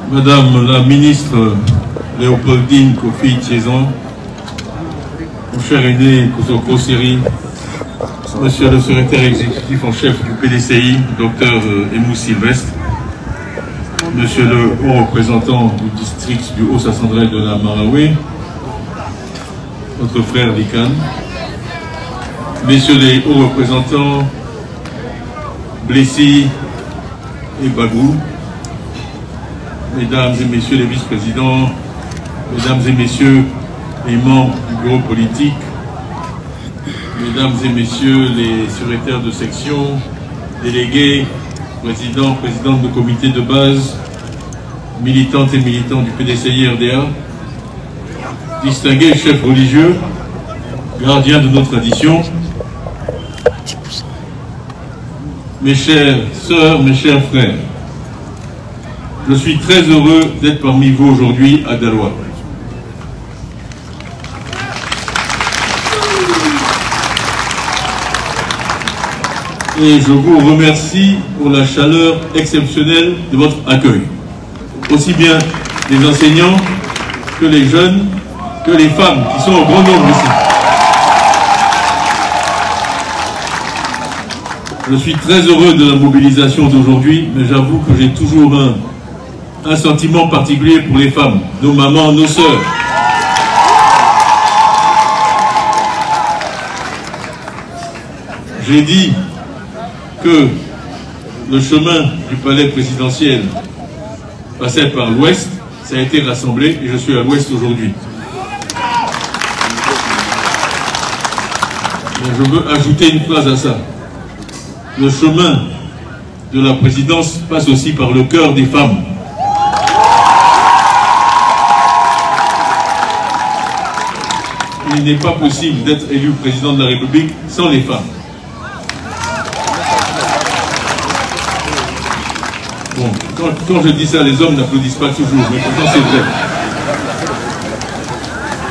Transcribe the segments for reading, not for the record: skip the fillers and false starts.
Madame la ministre Léopoldine Kofi-Tieson, mon cher aîné Kosoko Seri, Monsieur le secrétaire exécutif en chef du PDCI, Dr Emou Sylvestre, Monsieur le haut représentant du district du Haut-Sassandra de la Maraoué, notre frère Likan, Messieurs les hauts représentants Blessi et Bagou, Mesdames et Messieurs les vice-présidents, Mesdames et Messieurs les membres du bureau politique, Mesdames et Messieurs les secrétaires de section, délégués, présidentes de comité de base, militantes et militants du PDCI RDA, distingués chefs religieux, gardiens de nos traditions, mes chères sœurs, mes chers frères, je suis très heureux d'être parmi vous aujourd'hui à Daloa. Et je vous remercie pour la chaleur exceptionnelle de votre accueil. Aussi bien les enseignants que les jeunes, que les femmes qui sont au grand nombre ici. Je suis très heureux de la mobilisation d'aujourd'hui, mais j'avoue que j'ai toujours un sentiment particulier pour les femmes, nos mamans, nos sœurs. J'ai dit que le chemin du palais présidentiel passait par l'ouest, ça a été rassemblé et je suis à l'ouest aujourd'hui. Je veux ajouter une phrase à ça. Le chemin de la présidence passe aussi par le cœur des femmes. Il n'est pas possible d'être élu président de la République sans les femmes. Bon, quand je dis ça, les hommes n'applaudissent pas toujours, mais pourtant c'est vrai.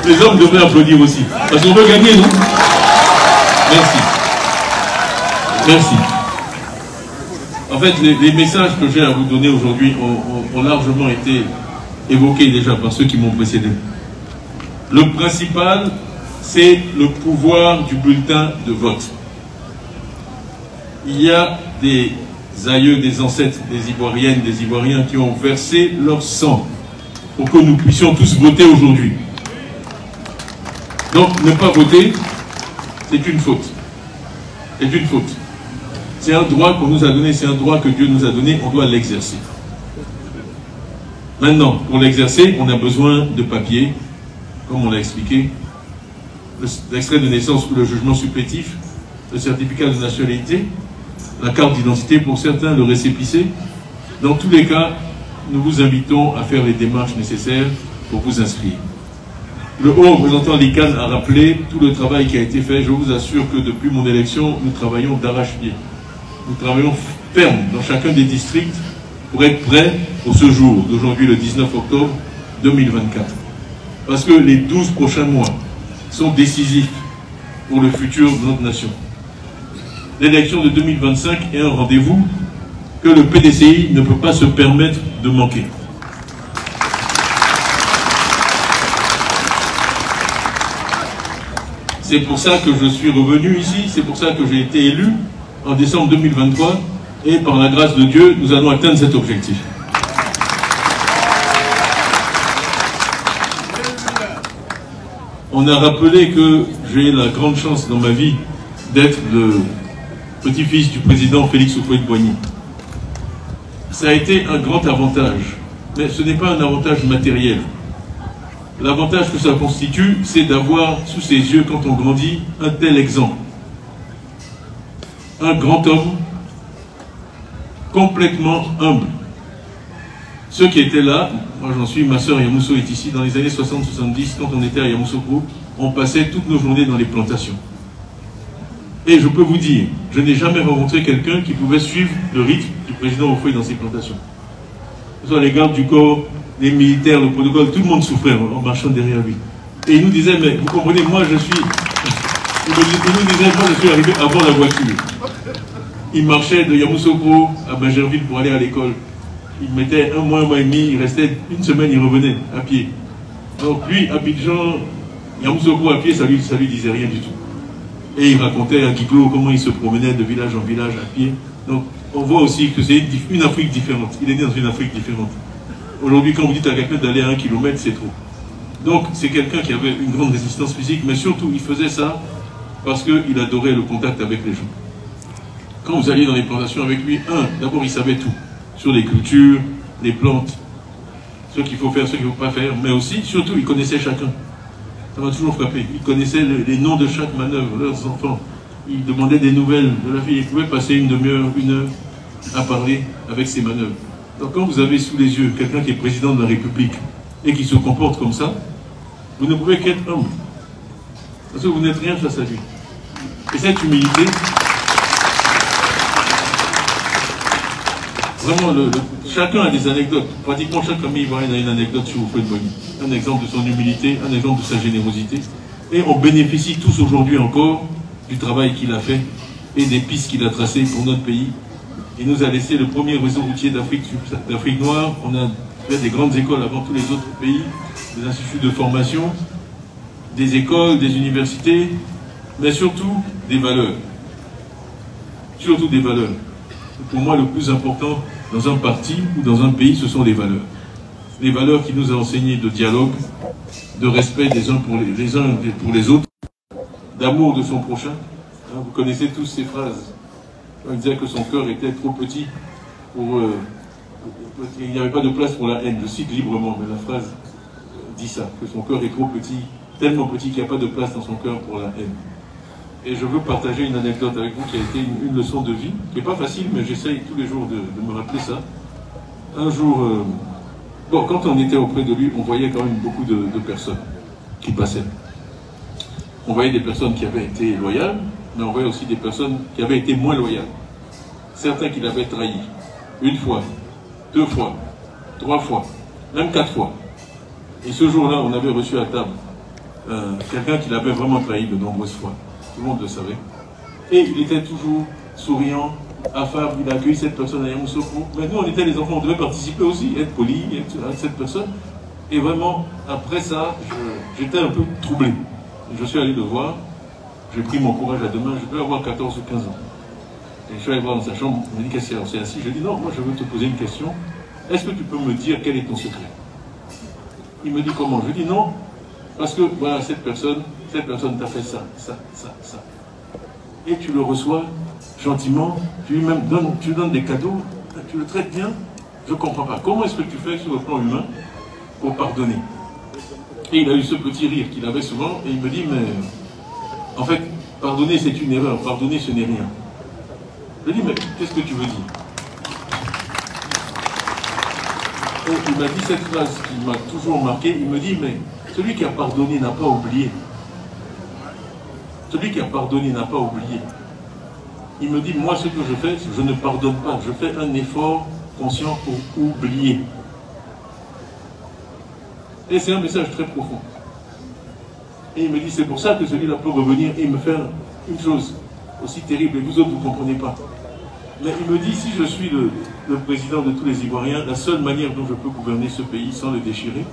Les hommes devraient applaudir aussi, parce qu'on veut gagner, non? Merci. Merci. En fait, les messages que j'ai à vous donner aujourd'hui ont largement été évoqués déjà par ceux qui m'ont précédé. Le principal, c'est le pouvoir du bulletin de vote. Il y a des aïeux, des ancêtres, des Ivoiriennes, des Ivoiriens qui ont versé leur sang pour que nous puissions tous voter aujourd'hui. Donc, ne pas voter, c'est une faute. C'est une faute. C'est un droit qu'on nous a donné, c'est un droit que Dieu nous a donné, on doit l'exercer. Maintenant, pour l'exercer, on a besoin de papiers, comme on l'a expliqué, l'extrait de naissance ou le jugement supplétif, le certificat de nationalité, la carte d'identité pour certains, le récépissé. Dans tous les cas, nous vous invitons à faire les démarches nécessaires pour vous inscrire. Le haut représentant Likan a rappelé tout le travail qui a été fait. Je vous assure que depuis mon élection, nous travaillons d'arrache-pied. Nous travaillons ferme dans chacun des districts pour être prêts pour ce jour d'aujourd'hui, le 19 octobre 2024. Parce que les 12 prochains mois sont décisifs pour le futur de notre nation. L'élection de 2025 est un rendez-vous que le PDCI ne peut pas se permettre de manquer. C'est pour ça que je suis revenu ici, c'est pour ça que j'ai été élu en décembre 2023 et par la grâce de Dieu, nous allons atteindre cet objectif. On a rappelé que j'ai la grande chance dans ma vie d'être le petit-fils du président Félix Houphouët-Boigny. Ça a été un grand avantage, mais ce n'est pas un avantage matériel. L'avantage que ça constitue, c'est d'avoir sous ses yeux, quand on grandit, un tel exemple. Un grand homme, complètement humble. Ceux qui étaient là, moi j'en suis, ma sœur Yamousso est ici, dans les années 60-70, quand on était à Yamoussoukro, on passait toutes nos journées dans les plantations. Et je peux vous dire, je n'ai jamais rencontré quelqu'un qui pouvait suivre le rythme du président Houphouët dans ses plantations. Que ce soit les gardes du corps, les militaires, le protocole, tout le monde souffrait en marchant derrière lui. Et il nous disait, mais vous comprenez, moi je suis... Il nous disait, moi je suis arrivé avant la voiture. Il marchait de Yamoussoukro à Bajerville pour aller à l'école. il mettait un mois et demi, il restait une semaine, il revenait à pied. Donc lui, Abidjan, Yamoussoukro à pied, ça lui disait rien du tout. Et il racontait à Guiglo comment il se promenait de village en village à pied. Donc on voit aussi que c'est une Afrique différente. Il est né dans une Afrique différente. Aujourd'hui, quand vous dites à quelqu'un d'aller à 1 kilomètre, c'est trop. Donc c'est quelqu'un qui avait une grande résistance physique, mais surtout il faisait ça parce qu'il adorait le contact avec les gens. Quand vous alliez dans les plantations avec lui, d'abord il savait tout, sur les cultures, les plantes, ce qu'il faut faire, ce qu'il ne faut pas faire, mais aussi, surtout, il connaissait chacun. Ça m'a toujours frappé. Il connaissait les noms de chaque manœuvre, leurs enfants. Il demandait des nouvelles de la vie. Il pouvait passer une demi-heure, une heure à parler avec ses manœuvres. Donc quand vous avez sous les yeux quelqu'un qui est président de la République et qui se comporte comme ça, vous ne pouvez qu'être humble. Parce que vous n'êtes rien face à lui. Et cette humilité, vraiment, chacun a des anecdotes. Pratiquement chaque famille ivoirienne a une anecdote sur Houphouët-Boigny. Un exemple de son humilité, un exemple de sa générosité. Et on bénéficie tous aujourd'hui encore du travail qu'il a fait et des pistes qu'il a tracées pour notre pays. Il nous a laissé le premier réseau routier d'Afrique noire. On a fait des grandes écoles avant tous les autres pays, des instituts de formation, des écoles, des universités, mais surtout des valeurs. Surtout des valeurs. Pour moi, le plus important dans un parti ou dans un pays, ce sont les valeurs. Les valeurs qui nous a enseigné de dialogue, de respect des uns pour les autres, d'amour de son prochain. Vous connaissez tous ces phrases. Il disait que son cœur était trop petit pour... il n'y avait pas de place pour la haine. Je cite librement, mais la phrase dit ça, que son cœur est trop petit, tellement petit qu'il n'y a pas de place dans son cœur pour la haine. Et je veux partager une anecdote avec vous qui a été une leçon de vie, qui n'est pas facile, mais j'essaye tous les jours de me rappeler ça. Un jour, quand on était auprès de lui, on voyait quand même beaucoup de personnes qui passaient. On voyait des personnes qui avaient été loyales, mais on voyait aussi des personnes qui avaient été moins loyales. Certains qui l'avaient trahi. 1 fois, 2 fois, 3 fois, même 4 fois. Et ce jour-là, on avait reçu à table quelqu'un qui l'avait vraiment trahi de nombreuses fois. Tout le monde le savait. Et il était toujours souriant, affable, il a accueilli cette personne à Yamoussoukro. Mais nous, on était les enfants, on devait participer aussi, être poli avec cette personne. Et vraiment, après ça, j'étais un peu troublé. Je suis allé le voir, j'ai pris mon courage à deux mains, je peux avoir 14 ou 15 ans. Et je suis allé voir dans sa chambre, il me dit qu'est-ce qu'il y a, on s'est assis. Je lui ai dit non, moi je veux te poser une question. Est-ce que tu peux me dire quel est ton secret? Il me dit comment? Je lui dis non, parce que voilà, cette personne t'a fait ça, ça, ça, ça. Et tu le reçois gentiment, tu lui donnes des cadeaux, tu le traites bien. Je ne comprends pas. Comment est-ce que tu fais sur le plan humain pour pardonner? Et il a eu ce petit rire qu'il avait souvent, et il me dit, mais en fait, pardonner c'est une erreur, pardonner ce n'est rien. Je lui dis, mais qu'est-ce que tu veux dire? Et il m'a dit cette phrase qui m'a toujours marqué, il me dit, mais celui qui a pardonné n'a pas oublié. Celui qui a pardonné n'a pas oublié. Il me dit, moi ce que je fais, je ne pardonne pas, je fais un effort conscient pour oublier. Et c'est un message très profond. Et il me dit, c'est pour ça que celui-là peut revenir et me faire une chose aussi terrible, et vous autres, vous ne comprenez pas. Mais il me dit, si je suis le président de tous les Ivoiriens, la seule manière dont je peux gouverner ce pays sans le déchirer,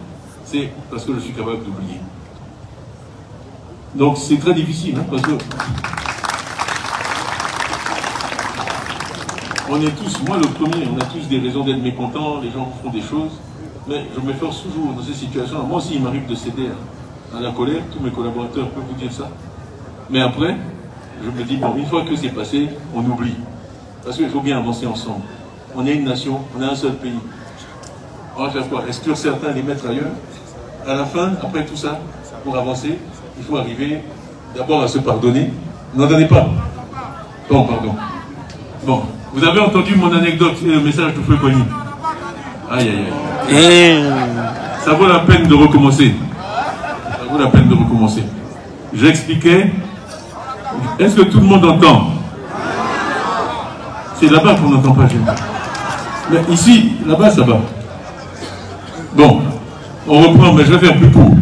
c'est parce que je suis capable d'oublier. Donc c'est très difficile, hein, parce que on est tous, moi le premier, on a tous des raisons d'être mécontents, les gens font des choses, mais je m'efforce toujours dans ces situations. Moi aussi, il m'arrive de céder à la colère, tous mes collaborateurs peuvent vous dire ça. Mais après, je me dis, bon, une fois que c'est passé, on oublie. Parce qu'il faut bien avancer ensemble. On est une nation, on est un seul pays. On va faire quoi? Exclure certains, les mettre ailleurs? À la fin, après tout ça, pour avancer, il faut arriver d'abord à se pardonner. N'en donnez pas. Bon, pardon. Bon, vous avez entendu mon anecdote et le message de Houphouët-Boigny. Aïe, aïe, aïe. Ça vaut la peine de recommencer. Ça vaut la peine de recommencer. J'expliquais. Est-ce que tout le monde entend? C'est là-bas qu'on n'entend pas, mais ici, là-bas, ça va. Bon, on reprend, mais je vais faire plus court.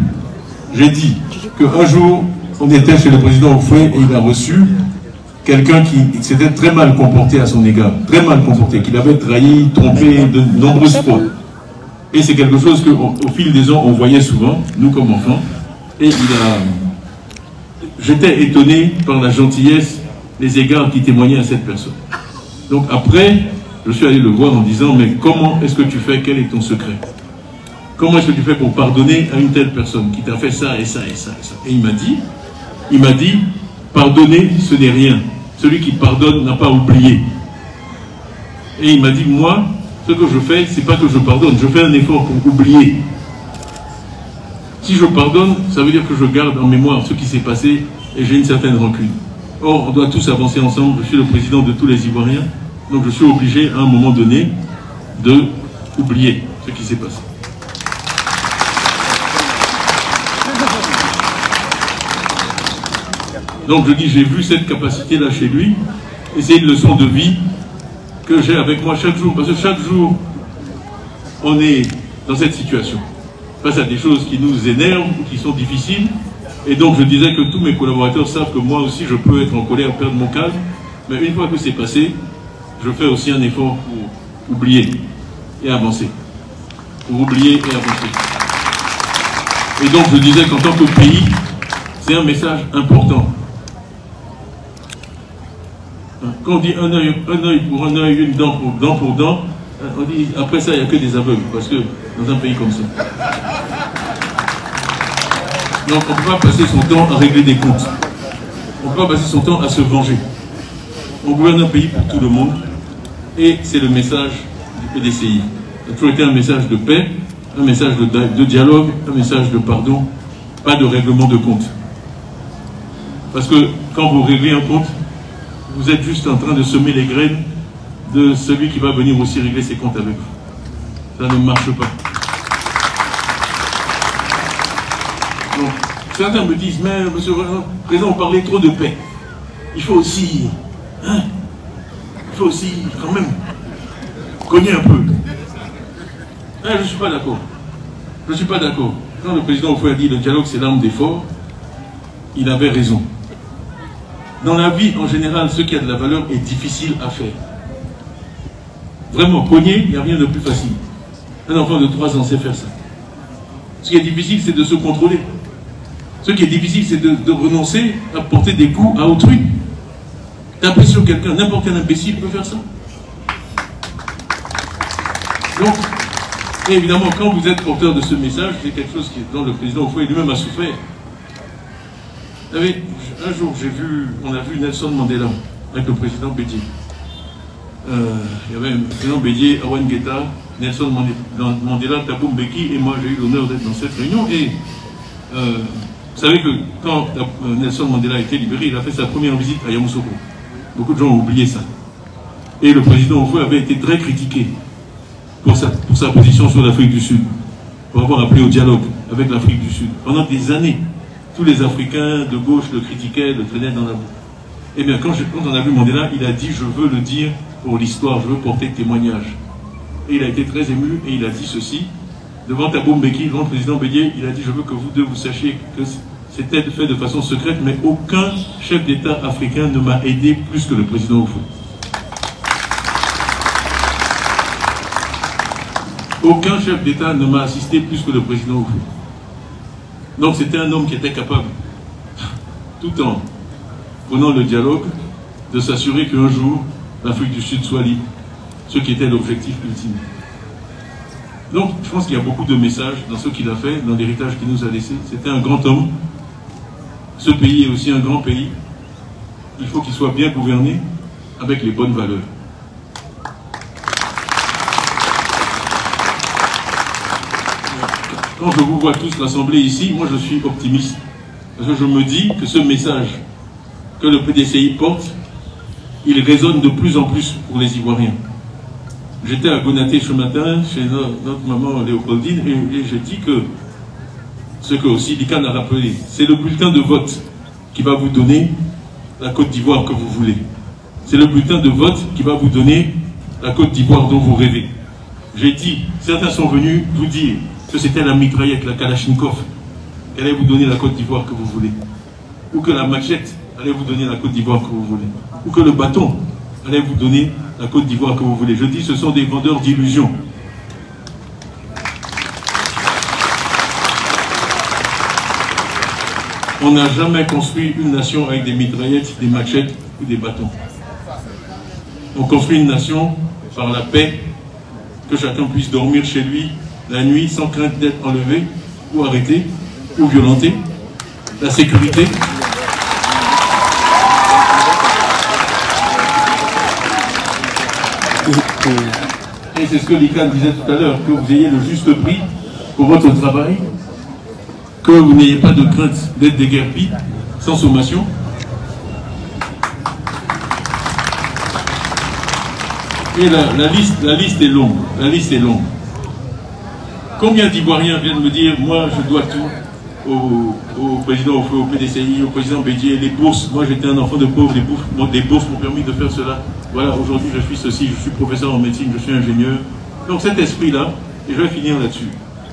J'ai dit qu'un jour, on était chez le président Houphouët et il a reçu quelqu'un qui s'était très mal comporté à son égard, très mal comporté, qu'il avait trahi, trompé de nombreuses fois. Et c'est quelque chose qu'au fil des ans, on voyait souvent, nous comme enfants. Et j'étais étonné par la gentillesse, les égards qui témoignaient à cette personne. Donc après, je suis allé le voir en disant, mais comment est-ce que tu fais, quel est ton secret? Comment est-ce que tu fais pour pardonner à une telle personne qui t'a fait ça et ça et ça et ça? Et il m'a dit, pardonner, ce n'est rien. Celui qui pardonne n'a pas oublié. Et il m'a dit, moi, ce que je fais, c'est pas que je pardonne, je fais un effort pour oublier. Si je pardonne, ça veut dire que je garde en mémoire ce qui s'est passé et j'ai une certaine rancune. Or, on doit tous avancer ensemble. Je suis le président de tous les Ivoiriens, donc je suis obligé à un moment donné de oublier ce qui s'est passé. Donc je dis, j'ai vu cette capacité-là chez lui, et c'est une leçon de vie que j'ai avec moi chaque jour, parce que chaque jour, on est dans cette situation, face à des choses qui nous énervent, qui sont difficiles, et donc je disais que tous mes collaborateurs savent que moi aussi je peux être en colère, perdre mon calme, mais une fois que c'est passé, je fais aussi un effort pour oublier et avancer. Pour oublier et avancer. Et donc je disais qu'en tant que pays, c'est un message important. Quand on dit un œil pour un œil, une dent pour dent, on dit après ça il n'y a que des aveugles, parce que dans un pays comme ça. Donc on ne peut pas passer son temps à régler des comptes. On ne peut pas passer son temps à se venger. On gouverne un pays pour tout le monde, et c'est le message du PDCI. Ça a toujours été un message de paix, un message de dialogue, un message de pardon, pas de règlement de compte. Parce que quand vous réglez un compte, vous êtes juste en train de semer les graines de celui qui va venir aussi régler ses comptes avec vous. Ça ne marche pas. Donc, certains me disent, mais monsieur le président, on parlait trop de paix. Il faut aussi, quand même, cogner un peu. Je ne suis pas d'accord. Je ne suis pas d'accord. Quand le président Houphouët a dit le dialogue c'est l'arme des forts, il avait raison. Dans la vie, en général, ce qui a de la valeur est difficile à faire. Vraiment, cogner, il n'y a rien de plus facile. Un enfant de 3 ans sait faire ça. Ce qui est difficile, c'est de se contrôler. Ce qui est difficile, c'est de renoncer à porter des coups à autrui. Taper sur quelqu'un, n'importe quel imbécile peut faire ça. Donc, et évidemment, quand vous êtes porteur de ce message, c'est quelque chose dont le président Houphouët lui-même a souffert. Vous savez, un jour, on a vu Nelson Mandela avec le président Bédié. Il y avait le président Bédié, Awan Guetta, Nelson Mandela, Thabo Mbeki, et moi j'ai eu l'honneur d'être dans cette réunion. Et vous savez que quand Nelson Mandela a été libéré, il a fait sa première visite à Yamoussoukro. Beaucoup de gens ont oublié ça. Et le président Houphouët avait été très critiqué pour sa position sur l'Afrique du Sud, pour avoir appelé au dialogue avec l'Afrique du Sud. Pendant des années, tous les Africains de gauche le critiquaient, le traînaient dans la boue. Eh bien, quand on a vu Mandela, il a dit « Je veux le dire pour l'histoire, je veux porter témoignage ». Et il a été très ému et il a dit ceci, devant Thabo Mbeki, devant le président Bédié, il a dit « Je veux que vous deux, vous sachiez que c'était fait de façon secrète, mais aucun chef d'État africain ne m'a aidé plus que le président Houphouët. Aucun chef d'État ne m'a assisté plus que le président Houphouët. » Donc c'était un homme qui était capable, tout en prenant le dialogue, de s'assurer qu'un jour, l'Afrique du Sud soit libre, ce qui était l'objectif ultime. Donc je pense qu'il y a beaucoup de messages dans ce qu'il a fait, dans l'héritage qu'il nous a laissé. C'était un grand homme. Ce pays est aussi un grand pays. Il faut qu'il soit bien gouverné avec les bonnes valeurs. Quand je vous vois tous rassemblés ici, moi je suis optimiste. Parce que je me dis que ce message que le PDCI porte, il résonne de plus en plus pour les Ivoiriens. J'étais à Gonaté ce matin, chez notre maman Léopoldine, et j'ai dit que, ce que aussi Likan a rappelé, c'est le bulletin de vote qui va vous donner la Côte d'Ivoire que vous voulez. C'est le bulletin de vote qui va vous donner la Côte d'Ivoire dont vous rêvez. J'ai dit, certains sont venus vous dire que c'était la mitraillette, la Kalachnikov, qui allait vous donner la Côte d'Ivoire que vous voulez. Ou que la machette allait vous donner la Côte d'Ivoire que vous voulez. Ou que le bâton allait vous donner la Côte d'Ivoire que vous voulez. Je dis, ce sont des vendeurs d'illusions. On n'a jamais construit une nation avec des mitraillettes, des machettes ou des bâtons. On construit une nation par la paix, que chacun puisse dormir chez lui la nuit sans crainte d'être enlevé ou arrêté ou violenté. La sécurité. Et c'est ce que Likan disait tout à l'heure, que vous ayez le juste prix pour votre travail, que vous n'ayez pas de crainte d'être déguerpi, sans sommation. Et la liste est longue. La liste est longue. Combien d'Ivoiriens viennent me dire, moi je dois tout au président au PDCI, au président Bédier, les bourses. Moi j'étais un enfant de pauvre, les bourses m'ont permis de faire cela. Voilà, aujourd'hui je suis ceci, je suis professeur en médecine, je suis ingénieur. Donc cet esprit-là, et je vais finir là-dessus,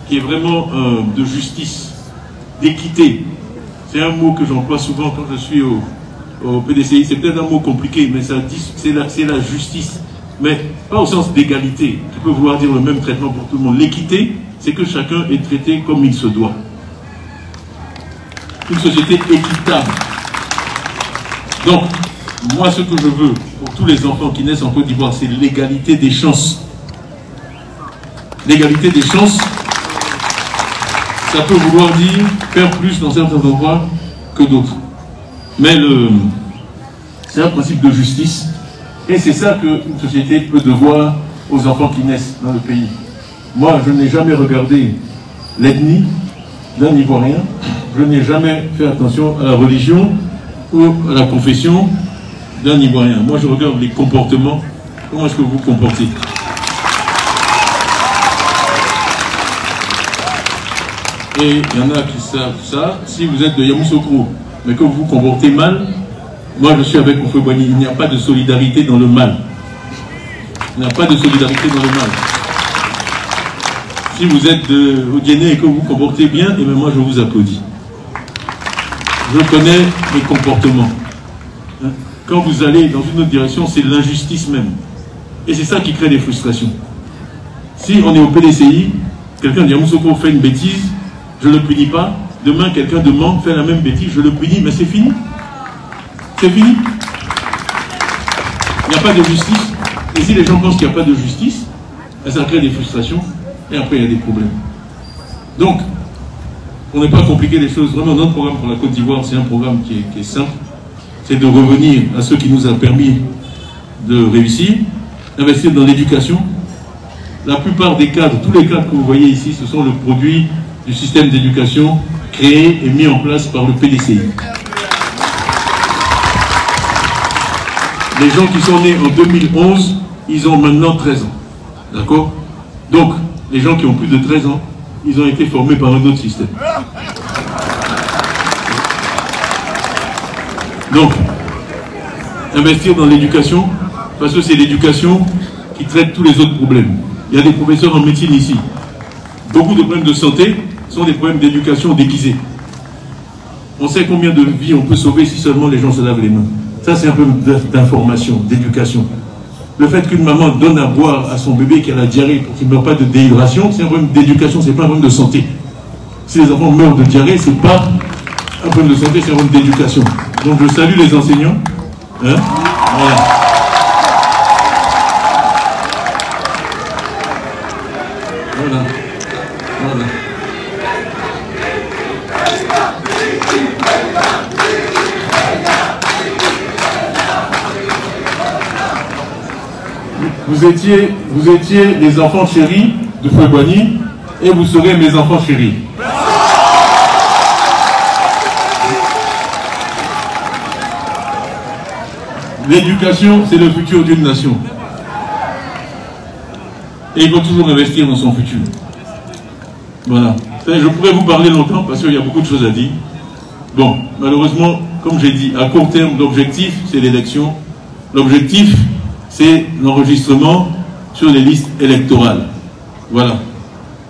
qui est vraiment de justice, d'équité. C'est un mot que j'emploie souvent quand je suis au PDCI. C'est peut-être un mot compliqué, mais ça dit c'est la justice. Mais pas au sens d'égalité, qui peut vouloir dire le même traitement pour tout le monde. L'équité, c'est que chacun est traité comme il se doit. Une société équitable. Donc, moi, ce que je veux pour tous les enfants qui naissent en Côte d'Ivoire, c'est l'égalité des chances. L'égalité des chances, ça peut vouloir dire faire plus dans certains endroits que d'autres. Mais c'est un principe de justice. Et c'est ça qu'une société peut devoir aux enfants qui naissent dans le pays. Moi, je n'ai jamais regardé l'ethnie d'un Ivoirien. Je n'ai jamais fait attention à la religion ou à la confession d'un Ivoirien. Moi, je regarde les comportements. Comment est-ce que vous vous comportez? Et il y en a qui savent ça. Si vous êtes de Yamoussoukro, mais que vous vous comportez mal, moi, je suis avec Houphouët-Boigny. Il n'y a pas de solidarité dans le mal. Il n'y a pas de solidarité dans le mal. Si vous êtes de Odiéné et que vous vous comportez bien, et bien moi, je vous applaudis. Je connais les comportements. Quand vous allez dans une autre direction, c'est l'injustice même. Et c'est ça qui crée des frustrations. Si on est au PDCI, quelqu'un de Yamoussoukro fait une bêtise, je ne le punis pas. Demain, quelqu'un de Mans fait la même bêtise, je le punis, mais c'est fini. C'est fini. Il n'y a pas de justice. Et si les gens pensent qu'il n'y a pas de justice, ça crée des frustrations et après il y a des problèmes. Donc, pour ne pas compliquer les choses, vraiment notre programme pour la Côte d'Ivoire, c'est un programme qui est simple. C'est de revenir à ce qui nous a permis de réussir, investir dans l'éducation. La plupart des cadres, tous les cadres que vous voyez ici, ce sont le produit du système d'éducation créé et mis en place par le PDCI. Les gens qui sont nés en 2011, ils ont maintenant 13 ans. D'accord? Donc, les gens qui ont plus de 13 ans, ils ont été formés par un autre système. Donc, investir dans l'éducation, parce que c'est l'éducation qui traite tous les autres problèmes. Il y a des professeurs en médecine ici. Beaucoup de problèmes de santé sont des problèmes d'éducation déguisés. On sait combien de vies on peut sauver si seulement les gens se lavent les mains. Ça, c'est un peu d'information, d'éducation. Le fait qu'une maman donne à boire à son bébé qui a la diarrhée pour qu'il ne meure pas de déhydratation, c'est un problème d'éducation, c'est pas un problème de santé. Si les enfants meurent de diarrhée, c'est pas un problème de santé, c'est un problème d'éducation. Donc je salue les enseignants. Hein? Voilà. Voilà. Voilà. Vous étiez les enfants chéris de Houphouët-Boigny et vous serez mes enfants chéris. L'éducation, c'est le futur d'une nation. Et il faut toujours investir dans son futur. Voilà. Je pourrais vous parler longtemps parce qu'il y a beaucoup de choses à dire. Bon, malheureusement, comme j'ai dit, à court terme, l'objectif, c'est l'élection. L'objectif, c'est l'enregistrement sur les listes électorales. Voilà.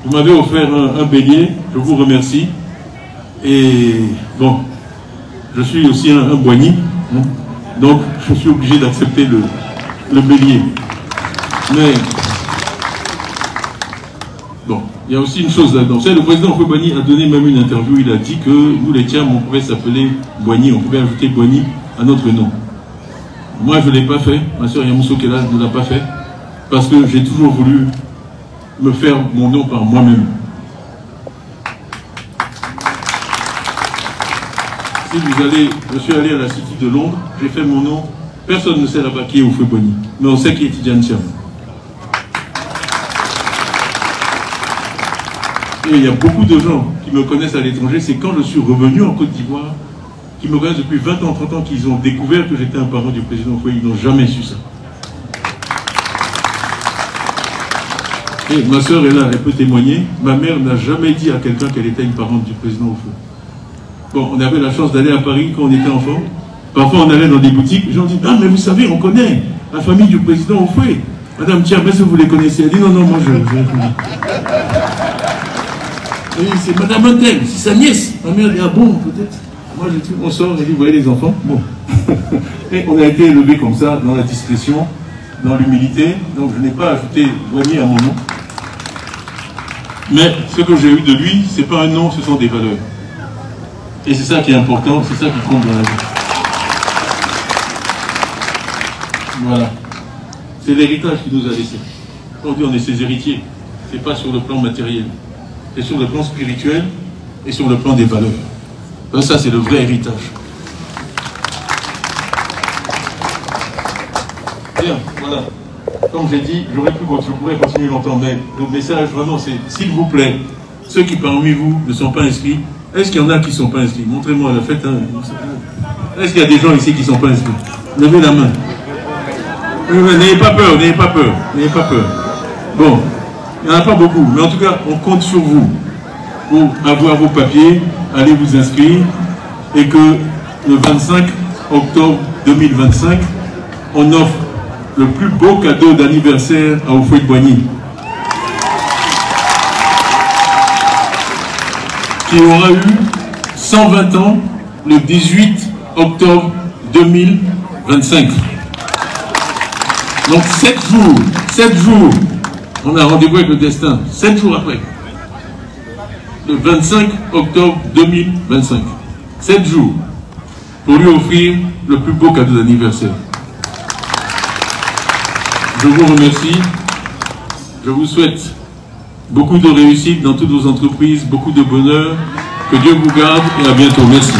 Vous m'avez offert un bélier, je vous remercie. Et bon, je suis aussi un Boigny, hein, donc je suis obligé d'accepter le bélier. Mais bon, il y a aussi une chose là-dedans. Vous savez, le président Houphouët-Boigny a donné même une interview, il a dit que nous les Thiam, on pouvait s'appeler Boigny, on pouvait ajouter Boigny à notre nom. Moi, je ne l'ai pas fait, ma soeur Yamousso Kela ne l'a pas fait, parce que j'ai toujours voulu me faire mon nom par moi-même. Si vous allez, je suis allé à la City de Londres, j'ai fait mon nom, personne ne sait là-bas qui est Houphouët-Boigny, mais on sait qui est Tidjane Thiam. Et il y a beaucoup de gens qui me connaissent à l'étranger, c'est quand je suis revenu en Côte d'Ivoire, qui me connaissent depuis 20 ans, 30 ans, qu'ils ont découvert que j'étais un parent du président Houphouët, ils n'ont jamais su ça. Et ma soeur est là, elle peut témoigner, ma mère n'a jamais dit à quelqu'un qu'elle était une parente du président Houphouët. Bon, on avait la chance d'aller à Paris quand on était enfant. Parfois, on allait dans des boutiques, les gens disent « Ah, mais vous savez, on connaît la famille du président Houphouët. Madame Thiam, est-ce que vous les connaissez ?» Elle dit « Non, non, moi je oui, c'est Madame Antel, c'est sa nièce. » Ma mère dit « Ah bon, peut-être. » Moi, je dis « On sort, elle dit « Vous voyez les enfants ?» Bon. Et on a été élevés comme ça, dans la discrétion, dans l'humilité. Donc, je n'ai pas ajouté Boigny à mon nom. Mais ce que j'ai eu de lui, ce n'est pas un nom, ce sont des valeurs. Et c'est ça qui est important, c'est ça qui compte dans la vie. Voilà. C'est l'héritage qu'il nous a laissé. Aujourd'hui, on est ses héritiers. Ce n'est pas sur le plan matériel. C'est sur le plan spirituel et sur le plan des valeurs. Donc ça, c'est le vrai héritage. Bien, voilà. Comme j'ai dit, je pourrais continuer longtemps, mais le message, vraiment, c'est s'il vous plaît, ceux qui parmi vous ne sont pas inscrits, est-ce qu'il y en a qui ne sont pas inscrits? Montrez-moi la fête. Hein. Est-ce qu'il y a des gens ici qui ne sont pas inscrits? Levez la main. N'ayez pas peur, n'ayez pas peur, n'ayez pas peur. Bon, il n'y en a pas beaucoup, mais en tout cas, on compte sur vous pour avoir vos papiers, allez vous inscrire, et que le 25 octobre 2025, on offre le plus beau cadeau d'anniversaire à Houphouët-Boigny, qui aura eu 120 ans le 18 octobre 2025. Donc 7 jours, on a rendez-vous avec le destin, 7 jours après, le 25 octobre 2025, 7 jours, pour lui offrir le plus beau cadeau d'anniversaire. Je vous remercie, je vous souhaite beaucoup de réussite dans toutes vos entreprises, beaucoup de bonheur, que Dieu vous garde et à bientôt. Merci.